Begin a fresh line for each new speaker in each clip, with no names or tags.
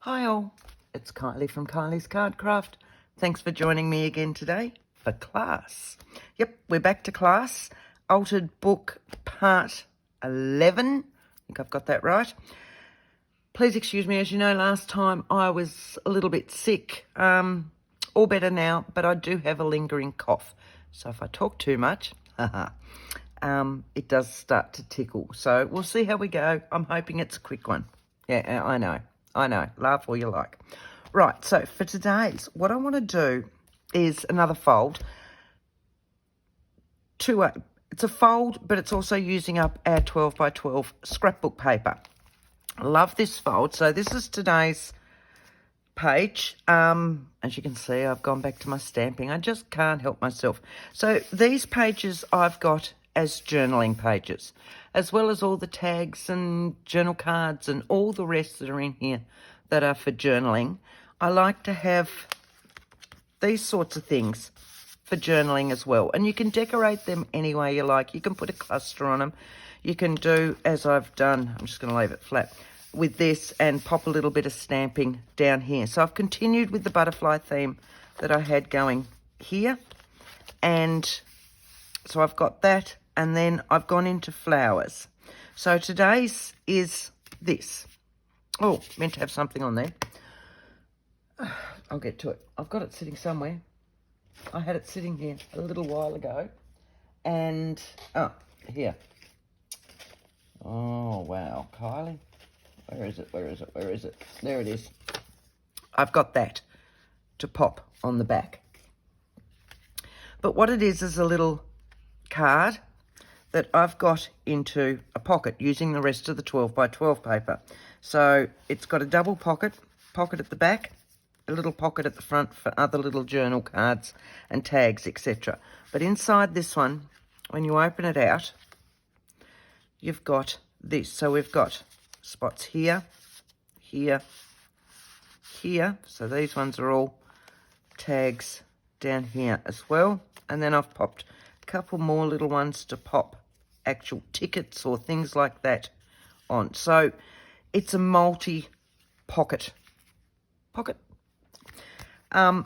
Hi all, it's Kylie from Kylie's Card Craft. Thanks for joining me again today for class. Yep, we're back to class. Altered book part 11. I think I've got that right. Please excuse me, as you know, last time I was a little bit sick. All better now, but I do have a lingering cough. So if I talk too much, it does start to tickle. So we'll see how we go. I'm hoping it's a quick one. Yeah, I know. Laugh all you like. Right, so for today's, what I want to do is another fold. It's a fold, but it's also using up our 12 by 12 scrapbook paper. I love this fold. So this is today's page. As you can see, I've gone back to my stamping. I just can't help myself. So these pages I've got as journaling pages, as well as all the tags and journal cards and all the rest that are in here that are for journaling. I like to have these sorts of things for journaling as well. And you can decorate them any way you like. You can put a cluster on them. You can do, as I've done, I'm just going to leave it flat, with this and pop a little bit of stamping down here. So I've continued with the butterfly theme that I had going here. And so I've got that. And then I've gone into flowers. So today's is this. Oh, meant to have something on there. I'll get to it. I've got it sitting somewhere. I had it sitting here a little while ago. And, here. Oh, wow. Kylie. Where is it? There it is. I've got that to pop on the back. But what it is a little card that I've got into a pocket using the rest of the 12 by 12 paper. So it's got a double pocket at the back, a little pocket at the front for other little journal cards and tags, etc. But inside this one, when you open it out, you've got this. So we've got spots here, here, here. So these ones are all tags down here as well. And then I've popped a couple more little ones to pop actual tickets or things like that on. So it's a multi-pocket. And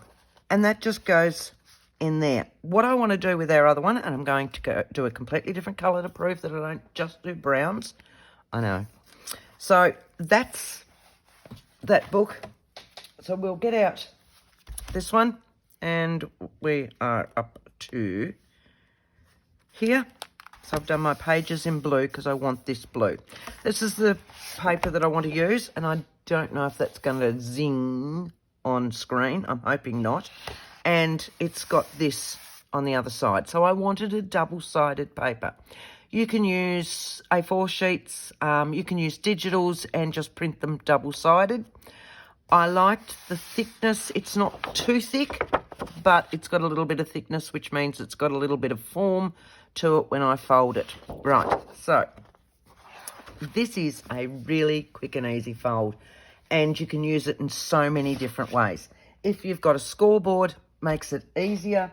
that just goes in there. What I want to do with our other one, and I'm going to do a completely different colour to prove that I don't just do browns. I know. So that's that book. So we'll get out this one, and we are up to here. So I've done my pages in blue because I want this blue. This is the paper that I want to use, and I don't know if that's going to zing on screen. I'm hoping not. And it's got this on the other side. So I wanted a double-sided paper. You can use A4 sheets. You can use digitals and just print them double-sided. I liked the thickness. It's not too thick, but it's got a little bit of thickness, which means it's got a little bit of form to it when I fold it. Right, so this is a really quick and easy fold, and you can use it in so many different ways. If you've got a scoreboard, makes it easier.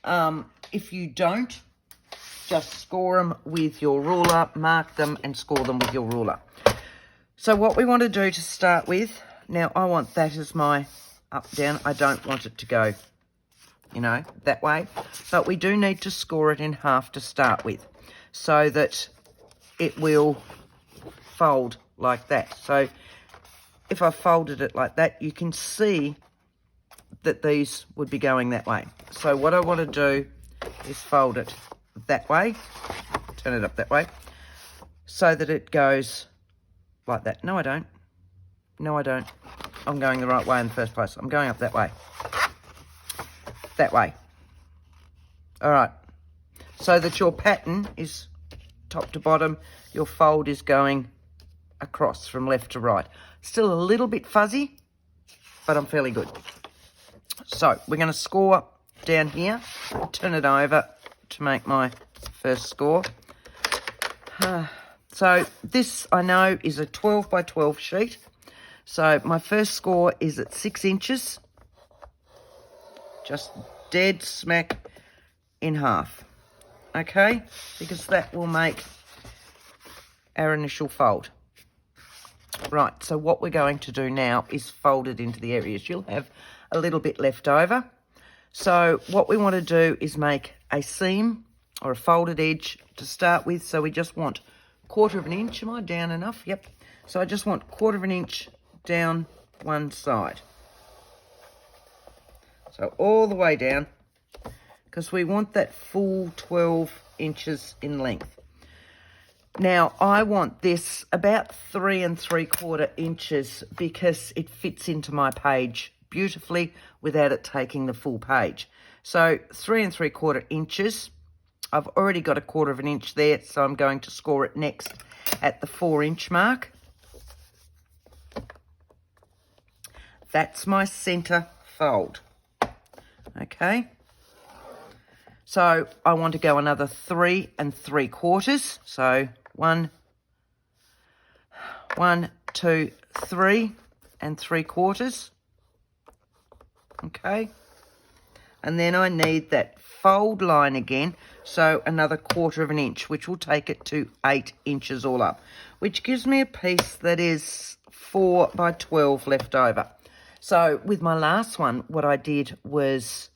If you don't, just score them with your ruler, mark them and score them with your ruler. So what we want to do to start with, now I want that as my up, down. I don't want it to go, that way. But we do need to score it in half to start with so that it will fold like that. So if I folded it like that, you can see that these would be going that way. So what I want to do is fold it that way, turn it up that way, so that it goes like that. No, I don't. I'm going the right way in the first place. I'm going up that way. That way. All right. So that your pattern is top to bottom. Your fold is going across from left to right. Still a little bit fuzzy, but I'm fairly good. So we're going to score down here. Turn it over to make my first score. So this, I know, is a 12 by 12 sheet. So my first score is at 6 inches. Just dead smack in half. Okay? Because that will make our initial fold. Right, so what we're going to do now is fold it into the areas. You'll have a little bit left over. So what we want to do is make a seam or a folded edge to start with. So we just want 1/4 of an inch. Am I down enough? Yep. So I just want 1/4 of an inch down one side. So all the way down, because we want that full 12 inches in length. Now, I want this about 3 3/4 inches because it fits into my page beautifully without it taking the full page. So 3 3/4 inches. I've already got 1/4 of an inch there, so I'm going to score it next at the 4-inch mark. That's my centre fold. Okay. So I want to go another 3 3/4. So 1, 2, 3 3/4. Okay. And then I need that fold line again. So another 1/4 of an inch, which will take it to 8 inches all up, which gives me a piece that is 4 by 12 left over. So with my last one, what I did was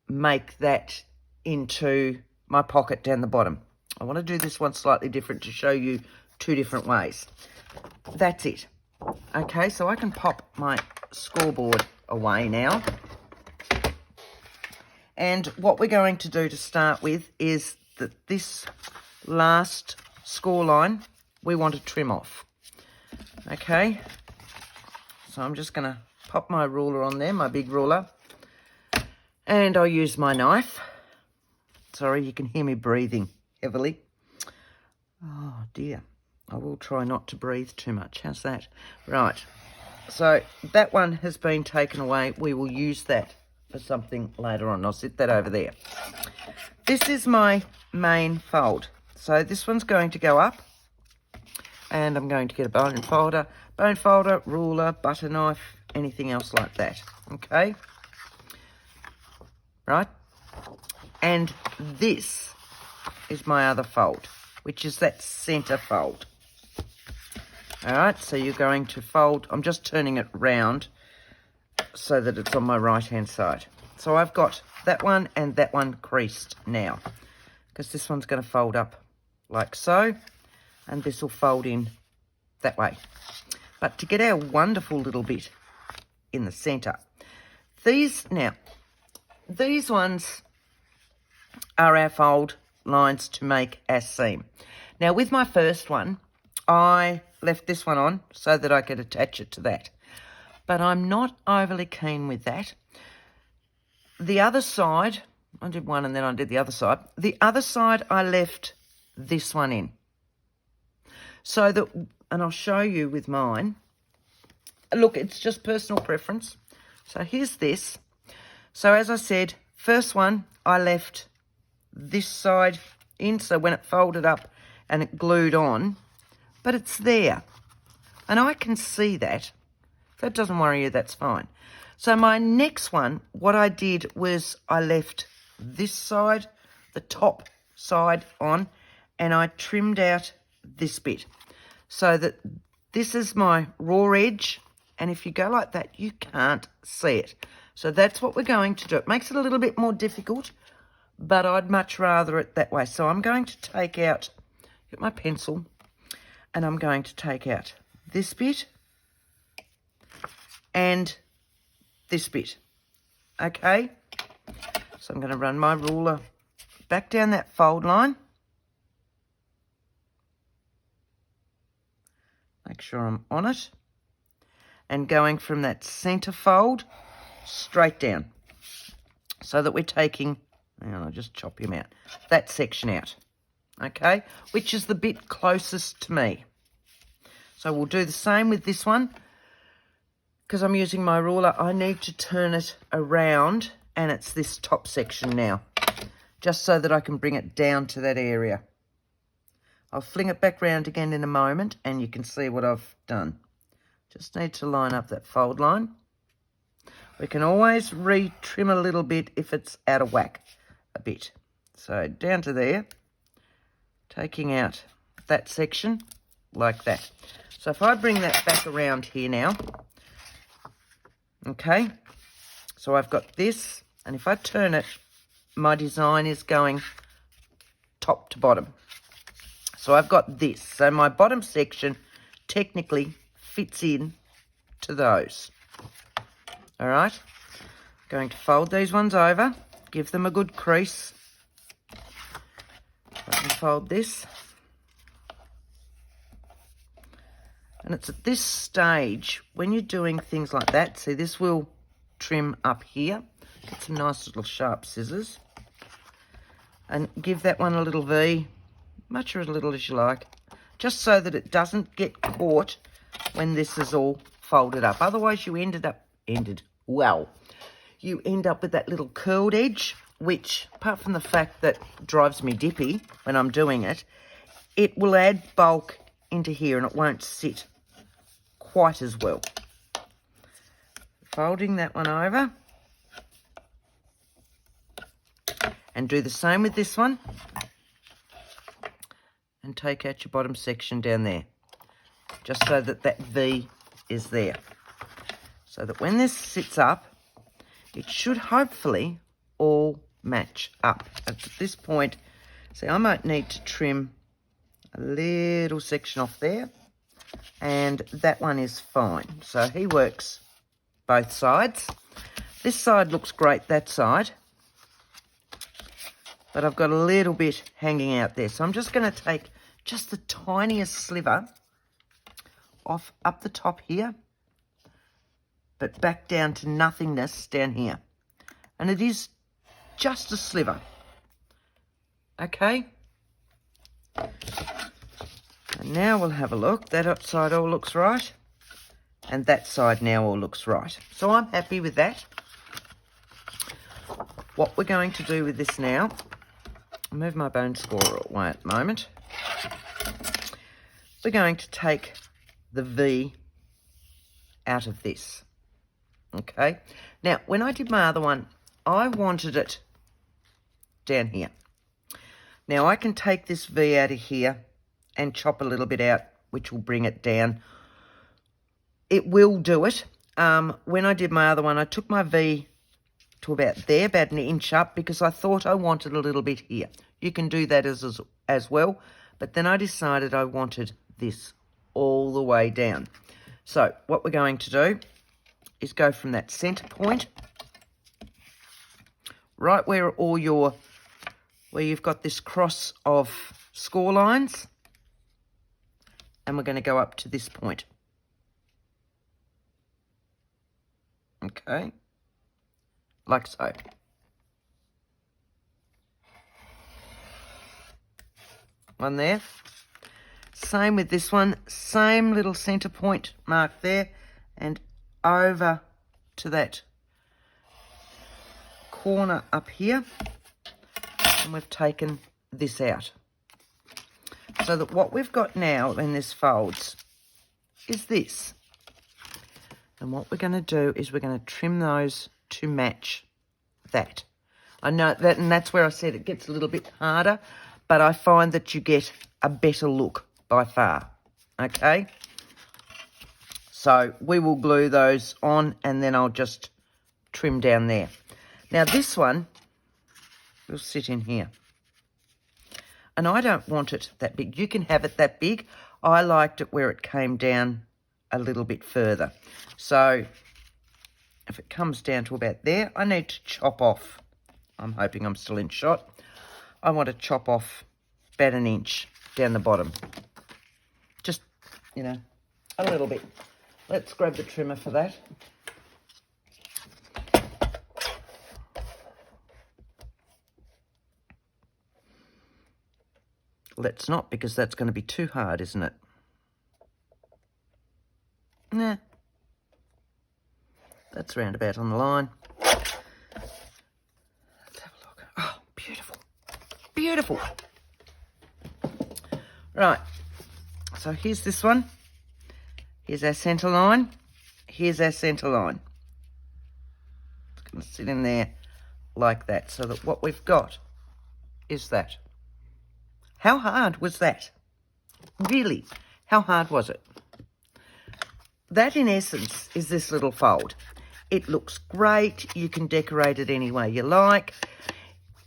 make that into my pocket down the bottom. I want to do this one slightly different to show you 2 different ways. That's it. Okay, so I can pop my scoreboard away now. And what we're going to do to start with is that this last score line, we want to trim off. Okay, so I'm just going to pop my ruler on there, my big ruler, and I'll use my knife. Sorry, you can hear me breathing heavily. Oh dear, I will try not to breathe too much. How's that? Right, so that one has been taken away. We will use that for something later on. I'll sit that over there. This is my main fold. So this one's going to go up, and I'm going to get a bone folder, ruler, butter knife, anything else like that. Okay, right, and this is my other fold, which is that center fold. All right, so you're going to fold, I'm just turning it round so that it's on my right hand side. So I've got that one and that one creased now, because this one's going to fold up like so, and this will fold in that way. But to get our wonderful little bit in the center, these ones are our fold lines to make our seam. Now with my first one, I left this one on so that I could attach it to that, but I'm not overly keen with that. The other side, I did one and then I did the other side. The other side I left this one in, so that, and I'll show you with mine. Look, it's just personal preference. So here's this. So as I said, first one I left this side in, so when it folded up and it glued on, but it's there, and I can see that. If that doesn't worry you, that's fine. So my next one, what I did was I left this side, the top side on, and I trimmed out this bit so that this is my raw edge, and if you go like that, you can't see it. So that's what we're going to do. It makes it a little bit more difficult, but I'd much rather it that way. So I'm going to take out, get my pencil, and I'm going to take out this bit and this bit. Okay, so I'm going to run my ruler back down that fold line. Make sure I'm on it, and going from that center fold straight down, so that we're taking, and I'll just chop him out, that section out, okay, which is the bit closest to me. So we'll do the same with this one. Because I'm using my ruler, I need to turn it around, and it's this top section now, just so that I can bring it down to that area. I'll fling it back round again in a moment, and you can see what I've done. Just need to line up that fold line. We can always re-trim a little bit if it's out of whack a bit. So down to there, taking out that section like that. So if I bring that back around here now, okay, so I've got this, and if I turn it, my design is going top to bottom. So I've got this. So my bottom section technically fits in to those. All right. Going to fold these ones over, give them a good crease. I can fold this. And it's at this stage, when you're doing things like that, see, this will trim up here. Get some nice little sharp scissors. And give that one a little V, much or as little as you like, just so that it doesn't get caught when this is all folded up. Otherwise, you end up with that little curled edge, which, apart from the fact that drives me dippy when I'm doing it, it will add bulk into here and it won't sit quite as well. Folding that one over. And do the same with this one. And take out your bottom section down there. Just so that that V is there. So that when this sits up, it should hopefully all match up. At this point, see, I might need to trim a little section off there. And that one is fine. So he works both sides. This side looks great, that side. But I've got a little bit hanging out there. So I'm just going to take just the tiniest sliver off up the top here, but back down to nothingness down here. And it is just a sliver. Okay. And now we'll have a look. That side all looks right. And that side now all looks right. So I'm happy with that. What we're going to do with this now, I'll move my bone scorer away at the moment. We're going to take the V out of this. Okay. Now, when I did my other one, I wanted it down here. Now, I can take this V out of here and chop a little bit out, which will bring it down. It will do it. When I did my other one, I took my V to about there, about an inch up, because I thought I wanted a little bit here. You can do that as well, but then I decided I wanted this all the way down. So what we're going to do is go from that centre point, right where you've got this cross of score lines, and we're going to go up to this point. Okay, like so. One there. Same with this one, same little centre point mark there, and over to that corner up here, and we've taken this out. So that what we've got now when this folds is this. And what we're going to do is we're going to trim those to match that. I know that, and that's where I said it gets a little bit harder, but I find that you get a better look by far. Okay? So we will glue those on, and then I'll just trim down there. Now this one will sit in here. And I don't want it that big. You can have it that big. I liked it where it came down a little bit further. So if it comes down to about there, I need to chop off. I'm hoping I'm still in shot. I want to chop off about an inch down the bottom. Just, you know, a little bit. Let's grab the trimmer for that. Let's not, because that's going to be too hard, isn't it? Nah. That's round about on the line. Let's have a look. Oh, beautiful. Beautiful. Right. So here's this one. Here's our centre line. Here's our centre line. It's going to sit in there like that, so that what we've got is that. How hard was that? Really, how hard was it? that in essence is this little fold. It looks great. You can decorate it any way you like.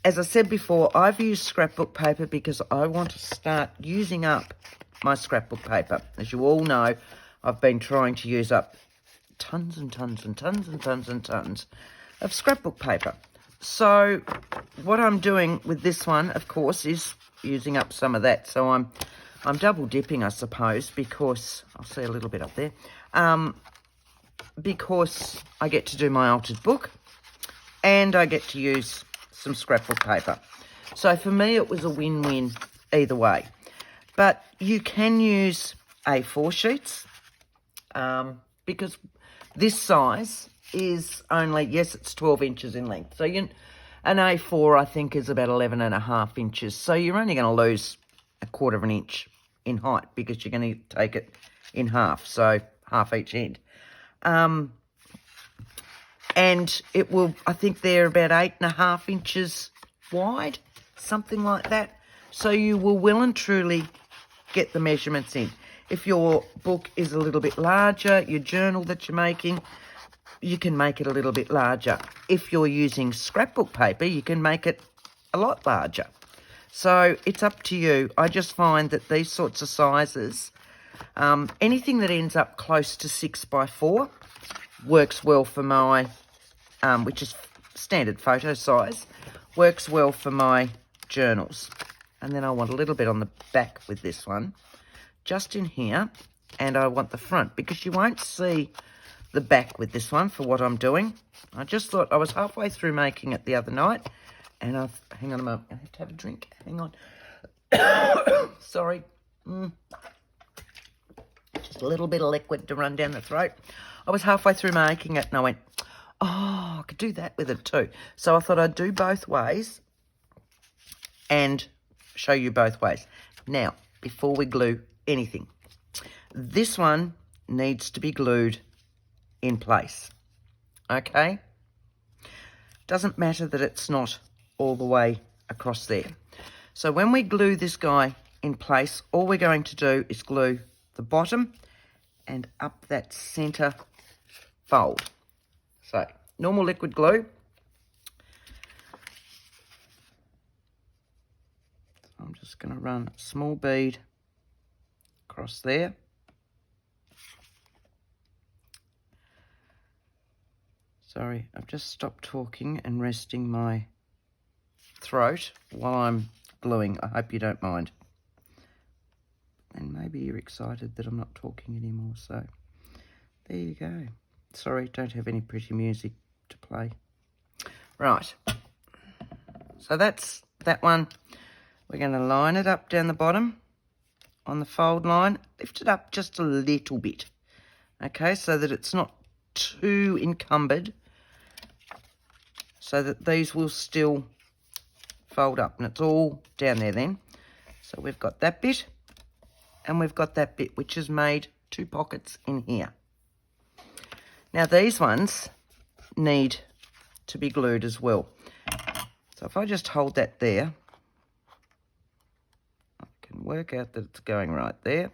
As I said before, I've used scrapbook paper because I want to start using up my scrapbook paper. As you all know, I've been trying to use up tons and tons and tons and tons and tons of scrapbook paper. So what I'm doing with this one, of course, is using up some of that. So I'm double dipping, I suppose, because I'll see a little bit up there. Because I get to do my altered book and I get to use some scrapbook paper. So for me, it was a win-win either way. But you can use A4 sheets because this size is only, yes, it's 12 inches in length. So an A4, I think, is about 11.5 inches. So you're only going to lose 1/4 of an inch in height because you're going to take it in half, so half each end. And it will, I think they're about 8.5 inches wide, something like that. So you will well and truly get the measurements in. If your book is a little bit larger, your journal that you're making, you can make it a little bit larger. If you're using scrapbook paper, you can make it a lot larger. So it's up to you. I just find that these sorts of sizes, anything that ends up close to 6x4 works well for my, which is standard photo size, works well for my journals. And then I want a little bit on the back with this one, just in here, and I want the front because you won't see the back with this one for what I'm doing. I just thought, I was halfway through making it the other night, and hang on a moment, I have to have a drink, hang on. Sorry. Just a little bit of liquid to run down the throat. I was halfway through making it and I went, oh, I could do that with it too. So I thought I'd do both ways and show you both ways. Now, before we glue anything, this one needs to be glued in place, okay? Doesn't matter that it's not all the way across there. So when we glue this guy in place, all we're going to do is glue the bottom and up that center fold. So normal liquid glue. I'm just going to run a small bead across there. Sorry, I've just stopped talking and resting my throat while I'm gluing. I hope you don't mind. And maybe you're excited that I'm not talking anymore, so there you go. Sorry, don't have any pretty music to play. Right, so that's that one. We're going to line it up down the bottom on the fold line. Lift it up just a little bit, okay, so that it's not too encumbered, so that these will still fold up, and it's all down there then. So we've got that bit, and we've got that bit, which has made 2 pockets in here. Now these ones need to be glued as well. So if I just hold that there, I can work out that it's going right there.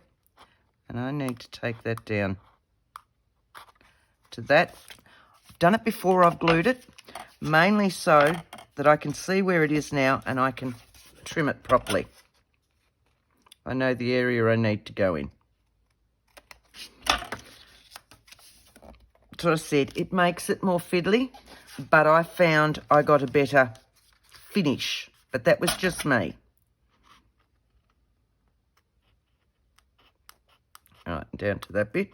And I need to take that down to that. I've done it before I've glued it, mainly so that I can see where it is now and I can trim it properly. I know the area I need to go in. That's what I said, it makes it more fiddly, but I found I got a better finish, but that was just me. All right, down to that bit.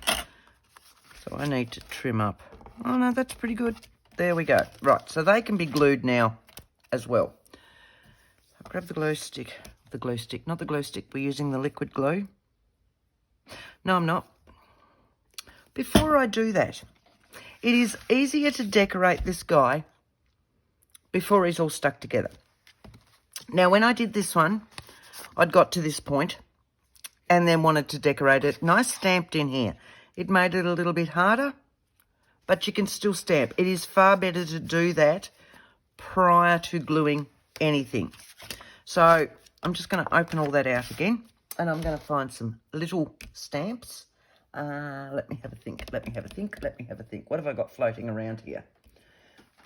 So I need to trim up. Oh no, that's pretty good. There we go. Right, so they can be glued now as well. I'll grab the glue stick. Not the glue stick, we're using the liquid glue. No, I'm not. Before I do that, it is easier to decorate this guy before he's all stuck together. Now, when I did this one, I'd got to this point and then wanted to decorate it. And I stamped in here. It made it a little bit harder, but you can still stamp. It is far better to do that prior to gluing anything. So I'm just going to open all that out again, and I'm going to find some little stamps. Let me have a think. What have I got floating around here?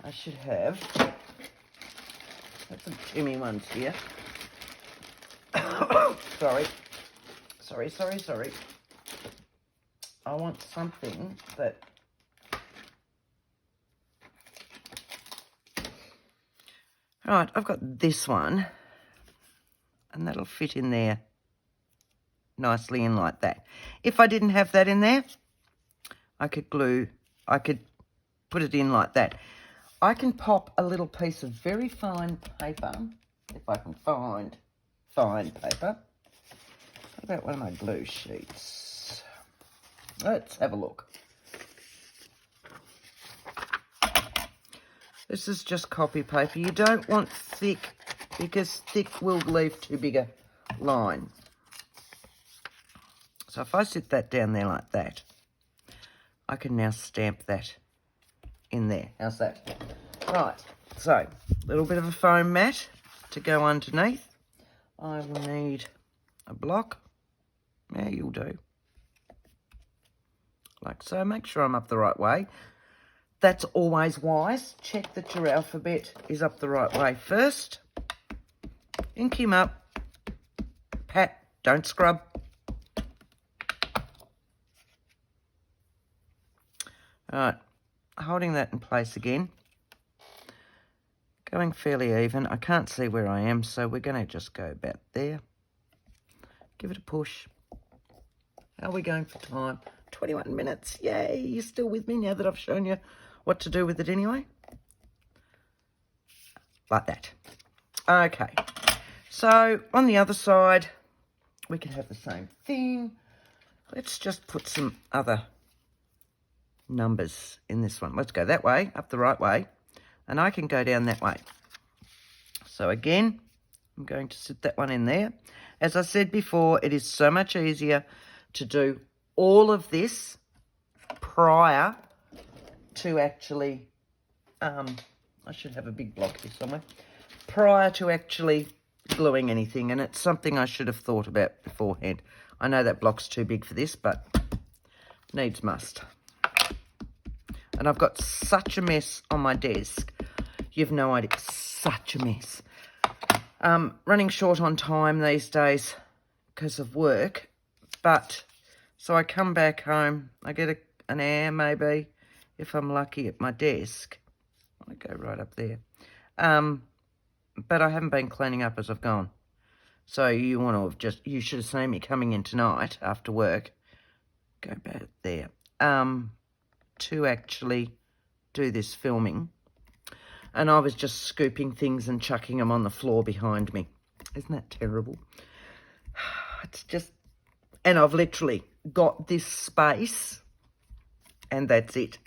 I should have some Timmy ones here. Sorry. I want something that... Right, I've got this one, and that'll fit in there nicely in like that. If I didn't have that in there, I could put it in like that. I can pop a little piece of very fine paper, if I can find fine paper. What about one of my glue sheets? Let's have a look. This is just copy paper. You don't want thick, because thick will leave too big a line. So if I sit that down there like that, I can now stamp that in there. How's that? Right, so a little bit of a foam mat to go underneath. I will need a block. Yeah, you'll do. Like so. Make sure I'm up the right way. That's always wise. Check that your alphabet is up the right way first. Ink him up. Pat, don't scrub. Alright, holding that in place again. Going fairly even. I can't see where I am, so we're going to just go about there. Give it a push. How are we going for time? 21 minutes. Yay, you're still with me now that I've shown you what to do with it anyway. Like that. Okay, so on the other side, we can have the same thing. Let's just put some other numbers in this one. Let's go that way, up the right way, and I can go down that way. So again, I'm going to sit that one in there. As I said before, it is so much easier to do all of this prior to actually, I should have a big block here somewhere, prior to actually gluing anything, and it's something I should have thought about beforehand. I know that block's too big for this, but needs must. And I've got such a mess on my desk. You've no idea. Such a mess. Running short on time these days because of work. But, so I come back home. I get an hour maybe, if I'm lucky, at my desk. I go right up there. But I haven't been cleaning up as I've gone. So you want to have just, you should have seen me coming in tonight after work. Go back there. To actually do this filming, and I was just scooping things and chucking them on the floor behind me. Isn't that terrible? It's just, and I've literally got this space and that's it.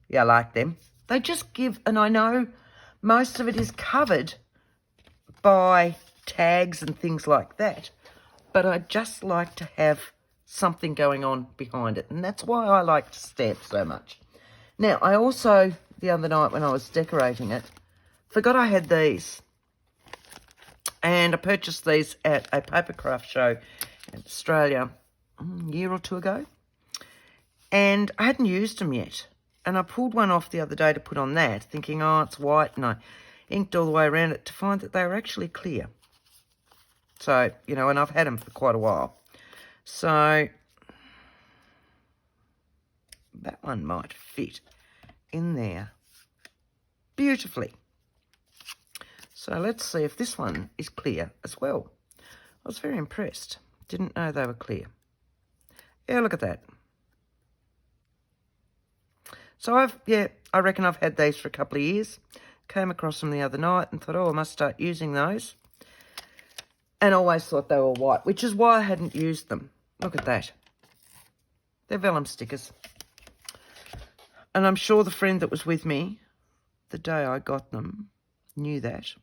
Yeah, I like them. They just give, and I know most of it is covered by tags and things like that, but I just like to have something going on behind it, and that's why I like to stamp so much. Now, I also, the other night when I was decorating it, forgot I had these, and I purchased these at a paper craft show in Australia a year or two ago, and I hadn't used them yet, and I pulled one off the other day to put on that, thinking, oh, it's white, and I inked all the way around it to find that they were actually clear. So, you know, and I've had them for quite a while. So that one might fit in there beautifully. So let's see if this one is clear as well. I was very impressed. Didn't know they were clear. Yeah, look at that. So I reckon I've had these for a couple of years. Came across them the other night and thought, oh, I must start using those. And always thought they were white, which is why I hadn't used them. Look at that. They're vellum stickers. And I'm sure the friend that was with me the day I got them knew that.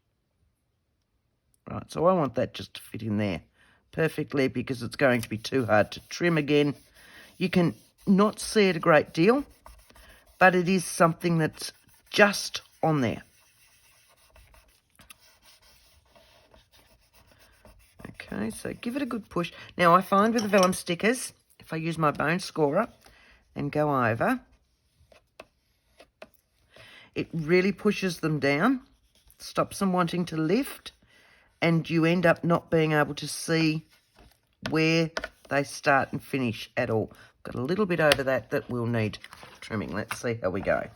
Right, so I want that just to fit in there perfectly because it's going to be too hard to trim again. You can not see it a great deal, but it is something that's just on there. Okay, so give it a good push. Now, I find with the vellum stickers, if I use my bone scorer and go over, it really pushes them down, stops them wanting to lift, and you end up not being able to see where they start and finish at all. Got a little bit over that will need trimming. Let's see how we go.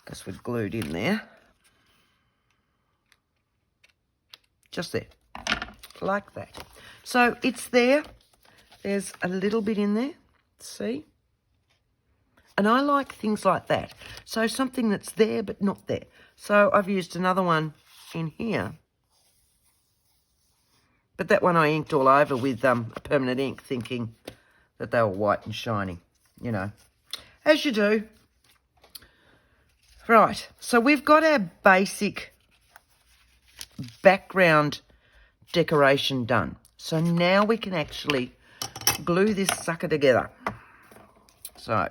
Because we're glued in there. Just there. Like that. So it's there. There's a little bit in there. See? And I like things like that. So something that's there but not there. So I've used another one in here. But that one I inked all over with a permanent ink, thinking that they were white and shiny, you know, as you do. Right, so we've got our basic background decoration done. So now we can actually glue this sucker together. So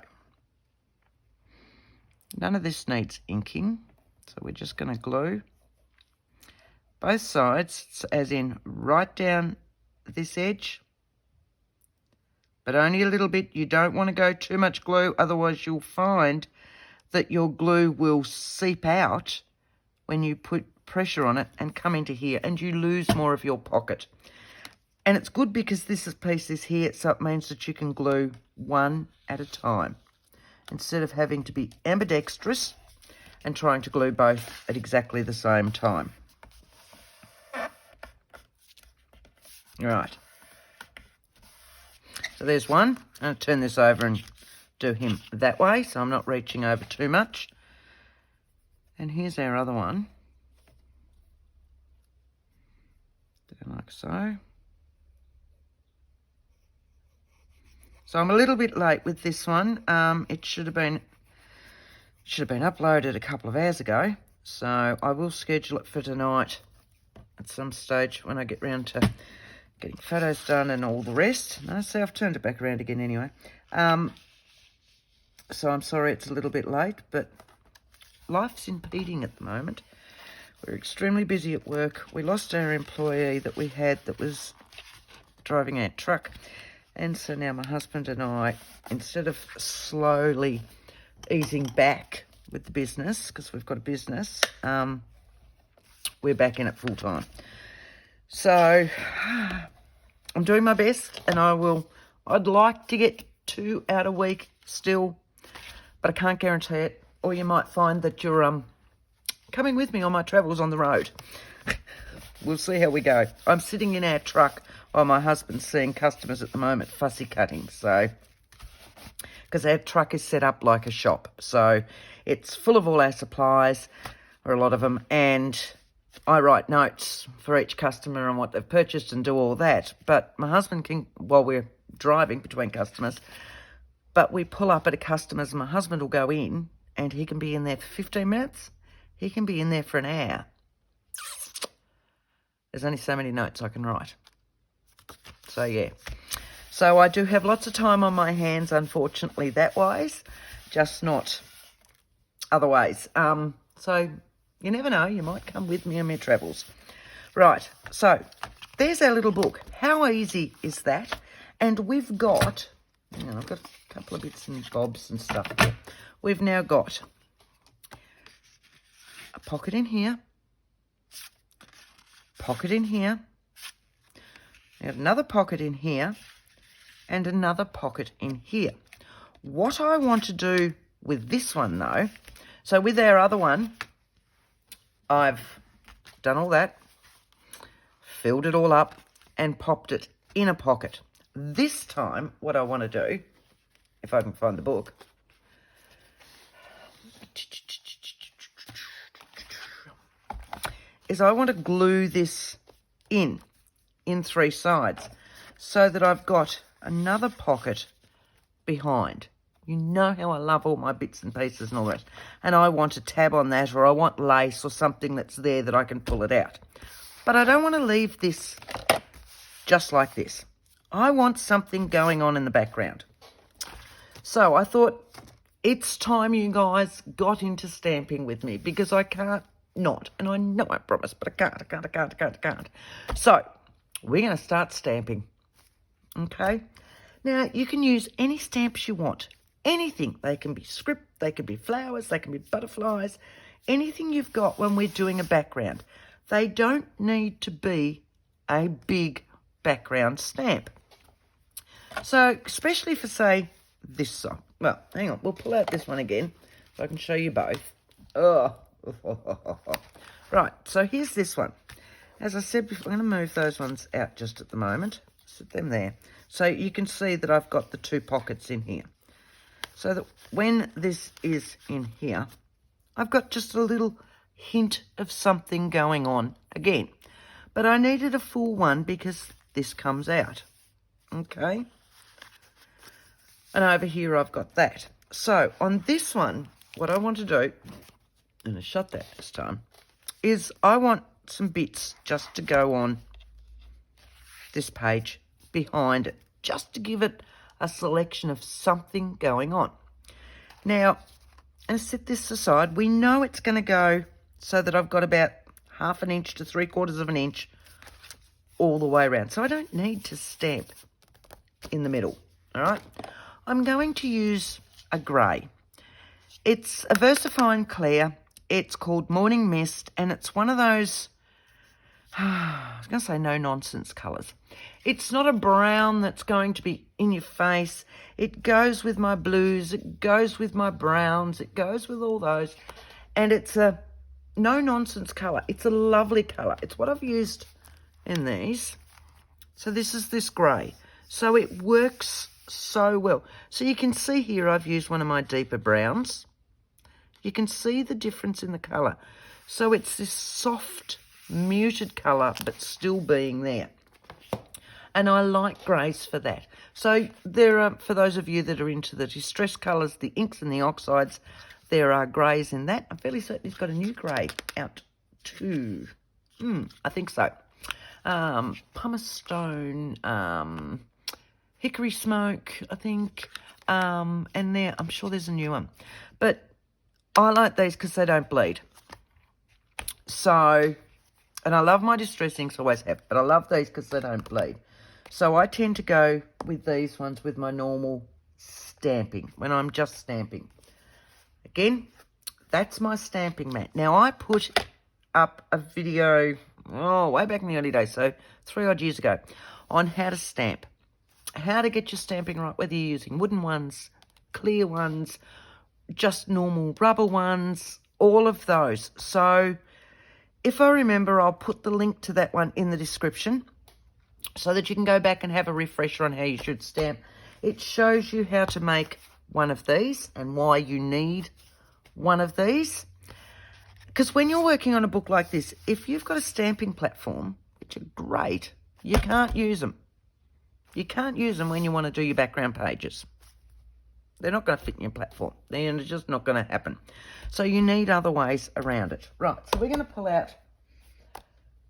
none of this needs inking, so we're just going to glue both sides, as in right down this edge, but only a little bit. You don't want to go too much glue, otherwise you'll find that your glue will seep out when you put pressure on it and come into here, and you lose more of your pocket. And it's good because this piece is here, so it means that you can glue one at a time instead of having to be ambidextrous and trying to glue both at exactly the same time. Right, so there's one. I'll turn this over and do him that way, so I'm not reaching over too much. And here's our other one. Do like so. So I'm a little bit late with this one. It should have been uploaded a couple of hours ago, so I will schedule it for tonight at some stage when I get round to getting photos done and all the rest. No, see, I've turned it back around again anyway. So I'm sorry it's a little bit late, but life's impeding at the moment. We're extremely busy at work. We lost our employee that we had that was driving our truck. And so now my husband and I, instead of slowly easing back with the business, because we've got a business, we're back in it full time. So I'm doing my best, and I'd like to get 2 out a week still, but I can't guarantee it. Or you might find that you're coming with me on my travels on the road. We'll see how we go. I'm sitting in our truck while my husband's seeing customers at the moment, fussy cutting. So, because our truck is set up like a shop. So it's full of all our supplies, or a lot of them, and I write notes for each customer on what they've purchased and do all that. But my husband can, while we're driving between customers, but we pull up at a customer's and my husband will go in and he can be in there for 15 minutes. He can be in there for an hour. There's only so many notes I can write. So, yeah. So I do have lots of time on my hands, unfortunately, that ways, just not other ways. So you never know, you might come with me on my travels. Right, so there's our little book. How easy is that? And we've got, I've got a couple of bits and bobs and stuff here. We've now got a pocket in here, pocket in here, we have another pocket in here, and another pocket in here. What I want to do with this one, though, so with our other one, I've done all that, filled it all up, and popped it in a pocket. This time, what I want to do, if I can find the book, is I want to glue this in 3 sides so that I've got another pocket behind. You know how I love all my bits and pieces and all that. And I want a tab on that, or I want lace or something that's there that I can pull it out. But I don't want to leave this just like this. I want something going on in the background. So I thought it's time you guys got into stamping with me, because I can't not. And I know I promised, but I can't. So we're going to start stamping. Okay? Now, you can use any stamps you want. Anything. They can be script, they can be flowers, they can be butterflies. Anything you've got when we're doing a background. They don't need to be a big background stamp. So, especially for, say, this song. Well, hang on. We'll pull out this one again so I can show you both. Oh. Right, so here's this one. As I said before, I'm going to move those ones out just at the moment. Sit them there. So you can see that I've got the 2 pockets in here. So that when this is in here, I've got just a little hint of something going on again. But I needed a full one because this comes out. Okay? And over here I've got that. So on this one, what I want to do, I'm going to shut that this time, is I want some bits just to go on this page behind it, just to give it a selection of something going on. Now, I'm going to set this aside. We know it's going to go so that I've got about 1/2 inch to 3/4 of an inch all the way around. So I don't need to stamp in the middle, all right? I'm going to use a grey. It's a VersaFine Clear. It's called Morning Mist, and it's one of those, I was going to say no-nonsense colours. It's not a brown that's going to be in your face. It goes with my blues. It goes with my browns. It goes with all those. And it's a no-nonsense colour. It's a lovely colour. It's what I've used in these. So this is this grey. So it works so well. So you can see here I've used one of my deeper browns. You can see the difference in the colour. So it's this soft, muted colour, but still being there. And I like greys for that. So there are, for those of you that are into the distress colours, the inks and the oxides, there are greys in that. I'm fairly certain he's got a new grey out too. I think so. Pumice Stone, Hickory Smoke, I think. And there, I'm sure there's a new one. But I like these because they don't bleed. So, and I love my distress inks, always have, but I love these because they don't bleed. So I tend to go with these ones with my normal stamping, when I'm just stamping. Again, that's my stamping mat. Now, I put up a video, way back in the early days, so 3 odd years ago, on how to stamp. How to get your stamping right, whether you're using wooden ones, clear ones, just normal rubber ones, all of those. So if I remember, I'll put the link to that one in the description so that you can go back and have a refresher on how you should stamp. It shows you how to make one of these and why you need one of these. Because when you're working on a book like this, if you've got a stamping platform, which are great, you can't use them. You can't use them when you want to do your background pages. They're not going to fit in your platform. They're just not going to happen. So you need other ways around it. Right, so we're going to pull out,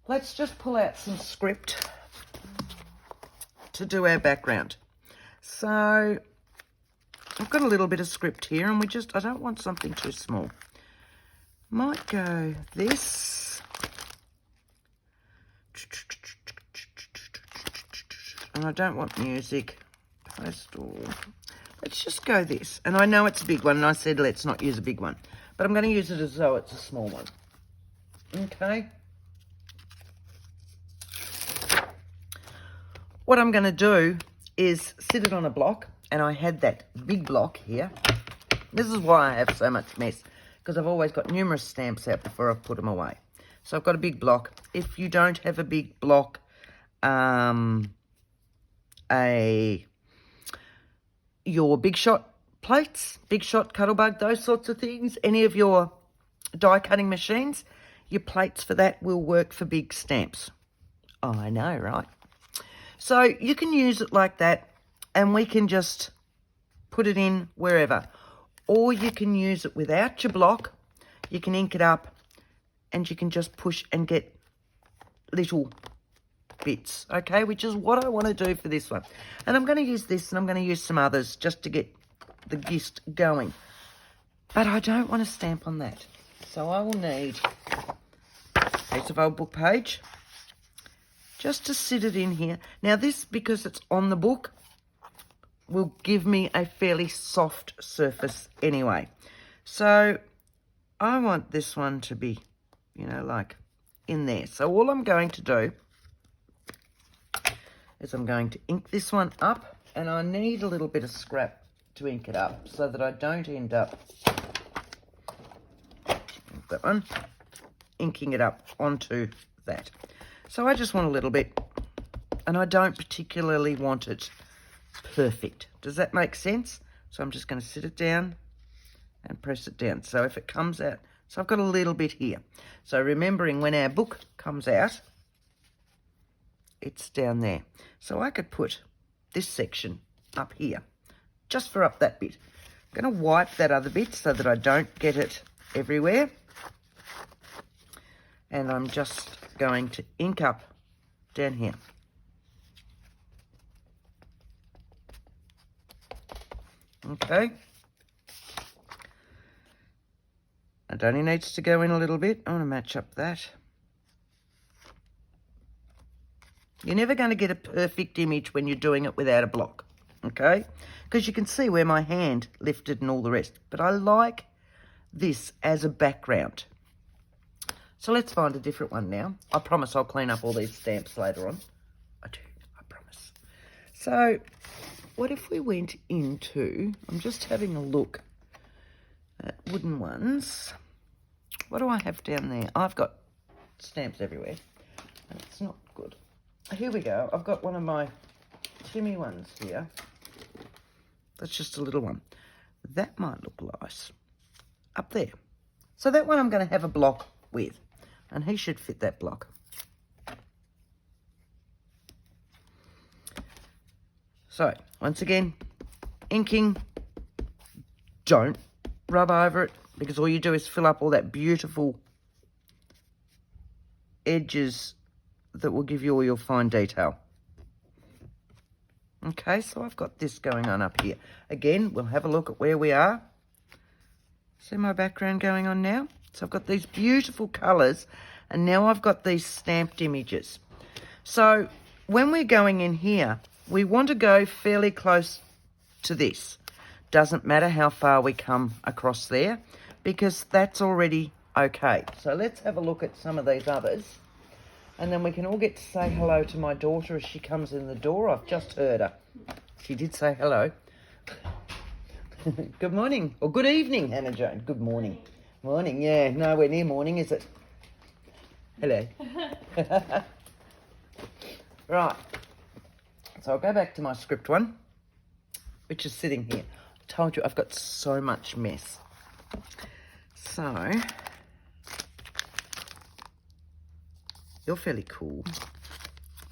let's just pull out some script to do our background. So I've got a little bit of script here, and I don't want something too small. Might go this. And I don't want music. Postal. Let's just go this. And I know it's a big one, and I said let's not use a big one. But I'm going to use it as though it's a small one. Okay. What I'm going to do is sit it on a block, and I had that big block here. This is why I have so much mess, because I've always got numerous stamps out before I've put them away. So I've got a big block. If you don't have a big block, your Big Shot plates, Big Shot Cuttlebug, those sorts of things, any of your die cutting machines, your plates for that will work for big stamps. Oh, I know, right? So you can use it like that, and we can just put it in wherever. Or you can use it without your block. You can ink it up, and you can just push and get little bits, okay, which is what I want to do for this one. And I'm going to use this, and I'm going to use some others just to get the gist going. But I don't want to stamp on that. So I will need a piece of old book page, just to sit it in here. Now this, because it's on the book, will give me a fairly soft surface anyway. So I want this one to be, you know, like in there. So all I'm going to do is I'm going to ink this one up, and I need a little bit of scrap to ink it up so that I don't end up, that one, inking it up onto that. So I just want a little bit, and I don't particularly want it perfect. Does that make sense? So I'm just going to sit it down and press it down. So if it comes out, so I've got a little bit here. So remembering when our book comes out, it's down there. So I could put this section up here, just for up that bit. I'm going to wipe that other bit so that I don't get it everywhere. And I'm just going to ink up down here. Okay. It only needs to go in a little bit. I want to match up that. You're never going to get a perfect image when you're doing it without a block, okay? Because you can see where my hand lifted and all the rest. But I like this as a background. So let's find a different one now. I promise I'll clean up all these stamps later on. I do, I promise. So what if we went into, I'm just having a look at wooden ones. What do I have down there? I've got stamps everywhere. It's not good. Here we go. I've got one of my Timmy ones here. That's just a little one. That might look nice up there. So that one I'm going to have a block with, and he should fit that block. So once again, inking, don't rub over it, because all you do is fill up all that beautiful edges that will give you all your fine detail. Okay, so I've got this going on up here. Again, we'll have a look at where we are. See my background going on now? So I've got these beautiful colours, and now I've got these stamped images. So when we're going in here, we want to go fairly close to this. Doesn't matter how far we come across there, because that's already okay. So let's have a look at some of these others, and then we can all get to say hello to my daughter as she comes in the door. I've just heard her. She did say hello. Good morning, or good evening, Hannah Jane. Good morning. Morning, yeah, nowhere near morning, is it? Hello. Right, so I'll go back to my script one, which is sitting here. I told you I've got so much mess. So, you're fairly cool.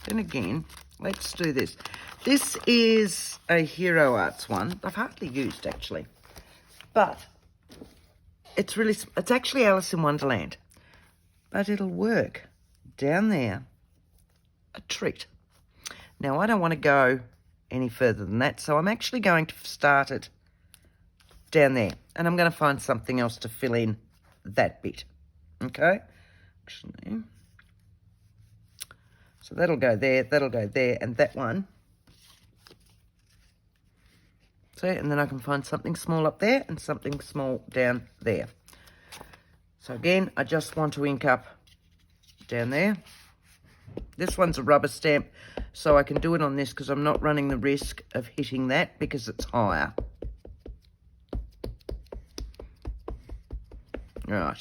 Then again, let's do this. This is a Hero Arts one. I've hardly used, actually. But it's actually Alice in Wonderland. But it'll work down there. A treat. Now, I don't want to go any further than that, so I'm actually going to start it down there. And I'm going to find something else to fill in that bit. Okay? Actually, so that'll go there, and that one. See, and then I can find something small up there and something small down there. So again, I just want to ink up down there. This one's a rubber stamp, so I can do it on this because I'm not running the risk of hitting that because it's higher. Right.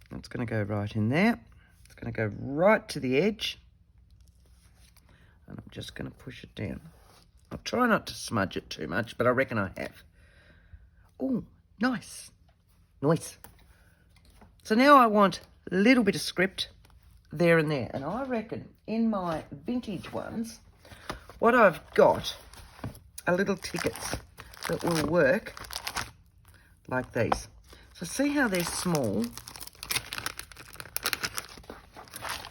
That's going to go right in there. It's going to go right to the edge. And I'm just going to push it down. I'll try not to smudge it too much, but I reckon I have. Oh, nice. Nice. So now I want a little bit of script there and there. And I reckon in my vintage ones, what I've got are little tickets that will work like these. So see how they're small?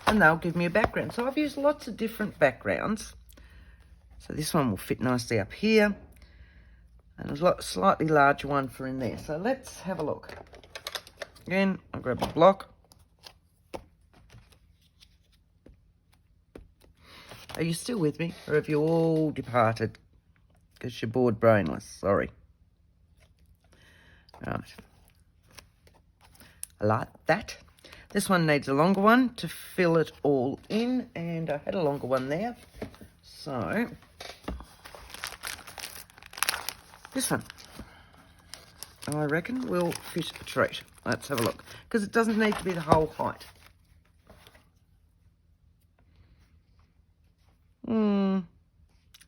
And they'll give me a background. So I've used lots of different backgrounds. So this one will fit nicely up here. And a slightly larger one for in there. So let's have a look. Again, I'll grab a block. Are you still with me? Or have you all departed? Because you're bored brainless. Sorry. Right. I like that. This one needs a longer one to fill it all in. And I had a longer one there. So, this one, I reckon, will fit a treat. Let's have a look. Because it doesn't need to be the whole height.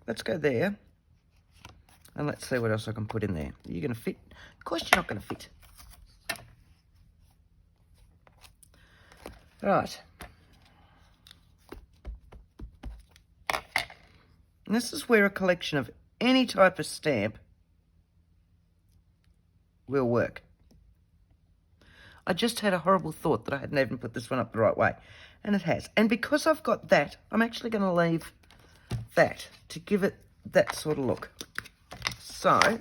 Let's go there. And let's see what else I can put in there. Are you going to fit? Of course you're not going to fit. Right. And this is where a collection of any type of stamp will work. I just had a horrible thought that I hadn't even put this one up the right way. And it has. And because I've got that, I'm actually going to leave that to give it that sort of look. So,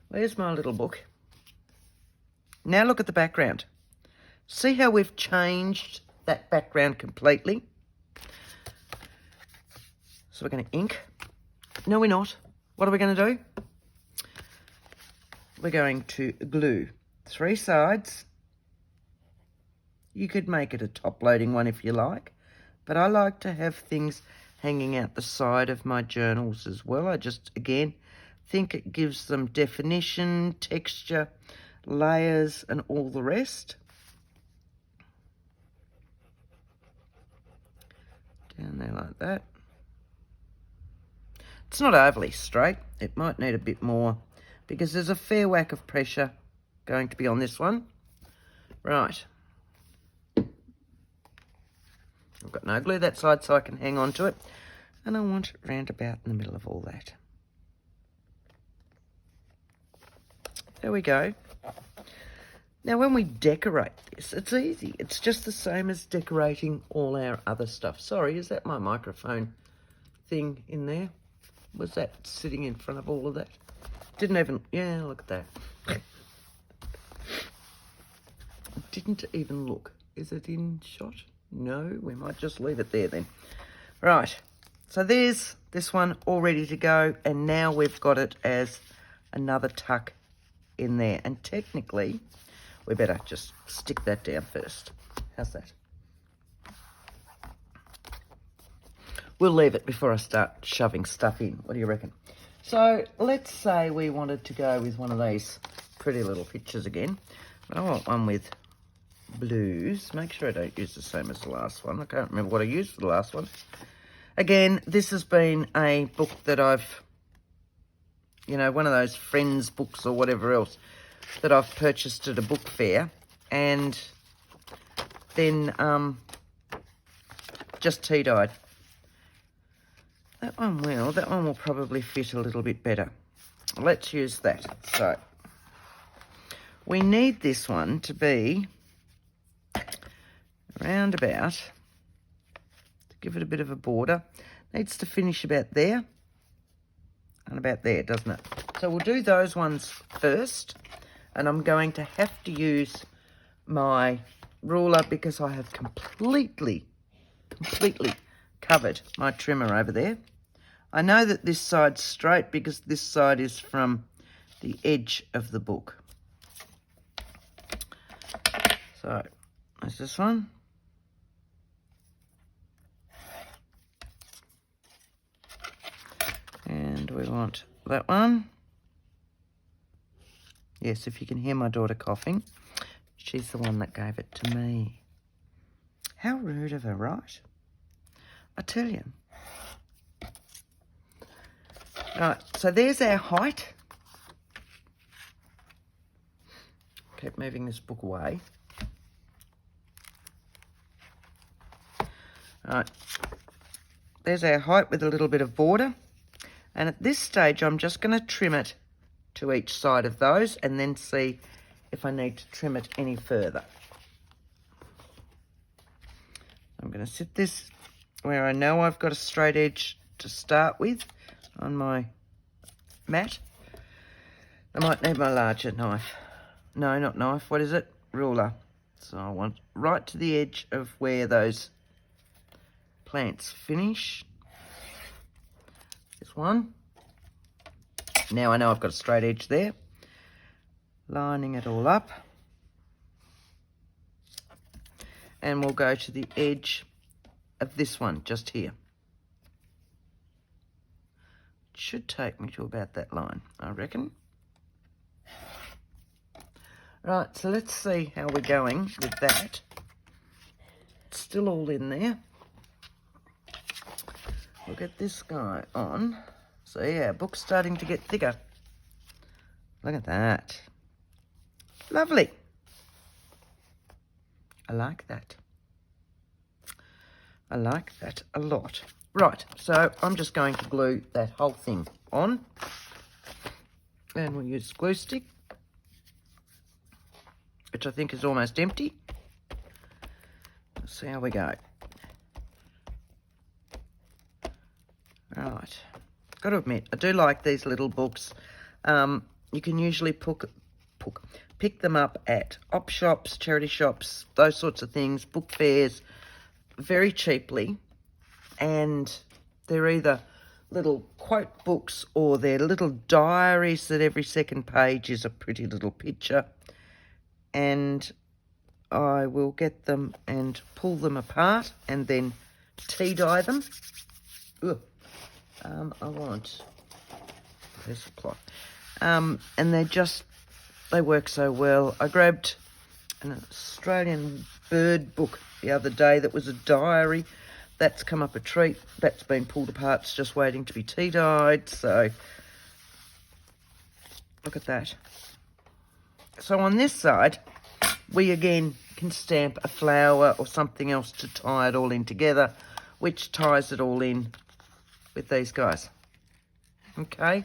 where's my little book? Now look at the background. See how we've changed that background completely? So we're going to ink. No, we're not. What are we going to do? We're going to glue 3 sides. You could make it a top-loading one if you like, but I like to have things hanging out the side of my journals as well. I just, again, think it gives them definition, texture, layers, and all the rest. Down there like that. It's not overly straight. It might need a bit more because there's a fair whack of pressure going to be on this one. Right. I've got no glue that side so I can hang on to it. And I want it round about in the middle of all that. There we go. Now when we decorate this, it's easy. It's just the same as decorating all our other stuff. Sorry, is that my microphone thing in there? Was that sitting in front of all of that? Didn't even, yeah, look at that. Didn't even look. Is it in shot? No, we might just leave it there then. Right, so there's this one all ready to go, and now we've got it as another tuck in there. And technically, we better just stick that down first. How's that? We'll leave it before I start shoving stuff in. What do you reckon? So let's say we wanted to go with one of these pretty little pictures again. But I want one with blues. Make sure I don't use the same as the last one. I can't remember what I used for the last one. Again, this has been a book that I've, you know, one of those friends books or whatever else that I've purchased at a book fair. And then just tea-dyed. That one will probably fit a little bit better. Let's use that. So, we need this one to be around about, to give it a bit of a border. Needs to finish about there and about there, doesn't it? So we'll do those ones first, and I'm going to have to use my ruler because I have completely covered my trimmer over there. I know that this side's straight because this side is from the edge of the book. So, there's this one. And we want that one. Yes, if you can hear my daughter coughing, she's the one that gave it to me. How rude of her, right? I tell you. Right, so there's our height. Keep moving this book away. Right, there's our height with a little bit of border. And at this stage, I'm just going to trim it to each side of those and then see if I need to trim it any further. I'm going to sit this where I know I've got a straight edge to start with on my mat. I might need my larger knife. No, not knife. What is it? Ruler. So I want right to the edge of where those Plants Finish. This one. Now I know I've got a straight edge there. Lining it all up. And we'll go to the edge of this one just here. It should take me to about that line, I reckon. Right, so let's see how we're going with that. It's still all in there. We'll get this guy on. So yeah, book's starting to get thicker. Look at that. Lovely. I like that. I like that a lot. Right, so I'm just going to glue that whole thing on. And we'll use glue stick, which I think is almost empty. Let's see how we go. Right. Got to admit, I do like these little books. You can usually pick them up at op shops, charity shops, those sorts of things, book fairs, very cheaply. And they're either little quote books or they're little diaries that every second page is a pretty little picture. And I will get them and pull them apart and then tea dye them. Ugh. I want a piece of cloth. And they work so well. I grabbed an Australian bird book the other day that was a diary. That's come up a treat. That's been pulled apart. It's just waiting to be tea dyed. So look at that. So on this side, we again can stamp a flower or something else to tie it all in together, which ties it all in with these guys. Okay.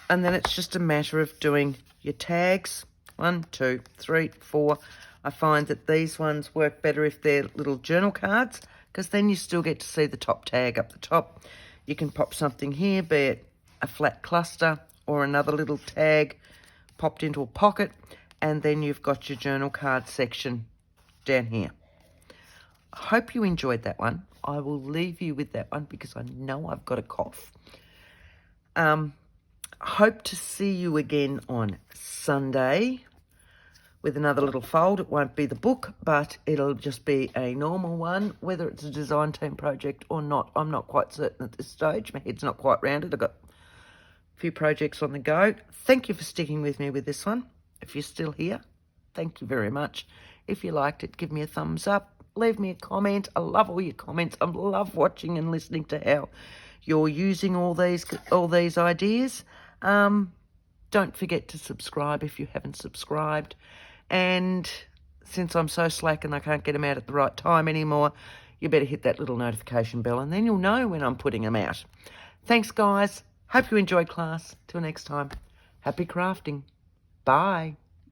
And then it's just a matter of doing your tags. 1, 2, 3, 4. I find that these ones work better if they're little journal cards, because then you still get to see the top tag up the top. You can pop something here, be it a flat cluster or another little tag popped into a pocket, and then you've got your journal card section down here. I hope you enjoyed that one. I will leave you with that one because I know I've got a cough. Hope to see you again on Sunday with another little fold. It won't be the book, but it'll just be a normal one. Whether it's a design team project or not, I'm not quite certain at this stage. My head's not quite rounded. I've got a few projects on the go. Thank you for sticking with me with this one. If you're still here, thank you very much. If you liked it, give me a thumbs up. Leave me a comment. I love all your comments. I love watching and listening to how you're using all these ideas. Don't forget to subscribe if you haven't subscribed. And since I'm so slack and I can't get them out at the right time anymore, you better hit that little notification bell and then you'll know when I'm putting them out. Thanks, guys. Hope you enjoyed class. Till next time. Happy crafting. Bye.